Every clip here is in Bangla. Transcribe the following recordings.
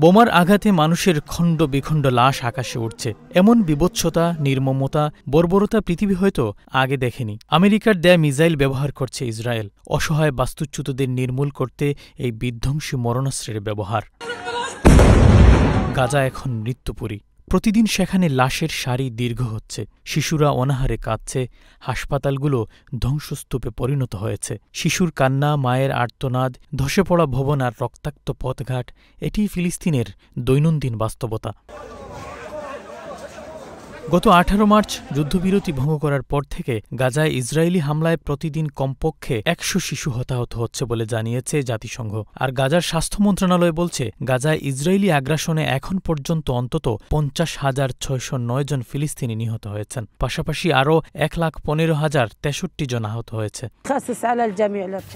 বোমার আঘাতে মানুষের খণ্ড বিখণ্ড লাশ আকাশে উঠছে। এমন বিভৎসতা, নির্মমতা, বর্বরতা পৃথিবী হয়তো আগে দেখেনি। আমেরিকার দেয়া মিসাইল ব্যবহার করছে ইসরায়েল। অসহায় বাস্তুচ্যুতদের নির্মূল করতে এই বিধ্বংসী মরণাস্ত্রের ব্যবহার। গাজা এখন মৃত্যুপুরী। প্রতিদিন সেখানে লাশের সারি দীর্ঘ হচ্ছে। শিশুরা অনাহারে কাঁদছে। হাসপাতালগুলো ধ্বংসস্তূপে পরিণত হয়েছে। শিশুর কান্না, মায়ের আর্তনাদ, ধসে পড়া ভবন আর রক্তাক্ত পথঘাট, এটিই ফিলিস্তিনের দৈনন্দিন বাস্তবতা। গত ১৮ মার্চ যুদ্ধবিরতি ভঙ্গ করার পর থেকে গাজায় ইসরায়েলি হামলায় প্রতিদিন কমপক্ষে ১০০ শিশু হতাহত হচ্ছে বলে জানিয়েছে জাতিসংঘ। আর গাজার স্বাস্থ্য মন্ত্রণালয় বলছে, গাজায় ইসরায়েলি আগ্রাসনে এখন পর্যন্ত অন্তত ৫০,৬০৯ জন ফিলিস্তিনি নিহত হয়েছেন। পাশাপাশি আরও ১,১৫,০৬৩ জন আহত হয়েছে।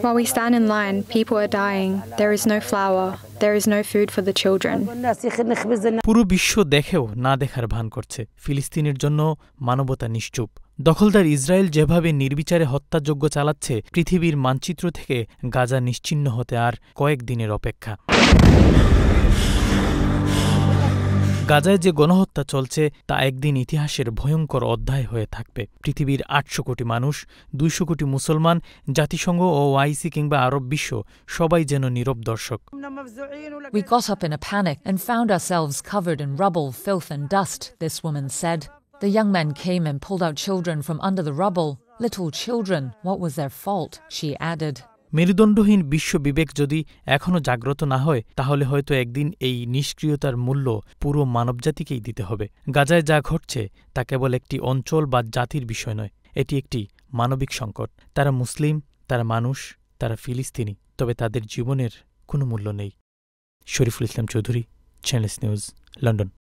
While we stand in line, people are dying. There is no flour. There is no food for the children. পুরো বিশ্ব দেখেও না দেখার ভান করছে। ফিলিস্তিনের জন্য মানবতা নিশ্চুপ। দখলদার ইসরায়েল যেভাবে নির্বিচারে হত্যাযজ্ঞ চালাচ্ছে, পৃথিবীর মানচিত্র থেকে গাজা নিশ্চিহ্ন হতে আর কয়েকদিনের অপেক্ষা। গাজায় যে গণহত্যা চলছে তা একদিন ইতিহাসের ভয়ঙ্কর অধ্যায় হয়ে থাকবে। পৃথিবীর ৮০০ কোটি মানুষ, ২০০ কোটি মুসলমান, জাতিসংঘ ও ওআইসি কিংবা আরব বিশ্ব সবাই যেন নীরব দর্শক। We got up in a panic and found ourselves covered in rubble, filth and dust, this woman said. The young men came and pulled out children from under the rubble. Little children, what was their fault? She added. মেরুদণ্ডহীন বিশ্ব বিবেক যদি এখনও জাগ্রত না হয়, তাহলে হয়তো একদিন এই নিষ্ক্রিয়তার মূল্য পুরো মানবজাতিকেই দিতে হবে। গাজায় যা ঘটছে তা কেবল একটি অঞ্চল বা জাতির বিষয় নয়, এটি একটি মানবিক সংকট। তারা মুসলিম, তারা মানুষ, তারা ফিলিস্তিনি, তবে তাদের জীবনের কোনো মূল্য নেই। Shariful Islam Chowdhury, channels news, London.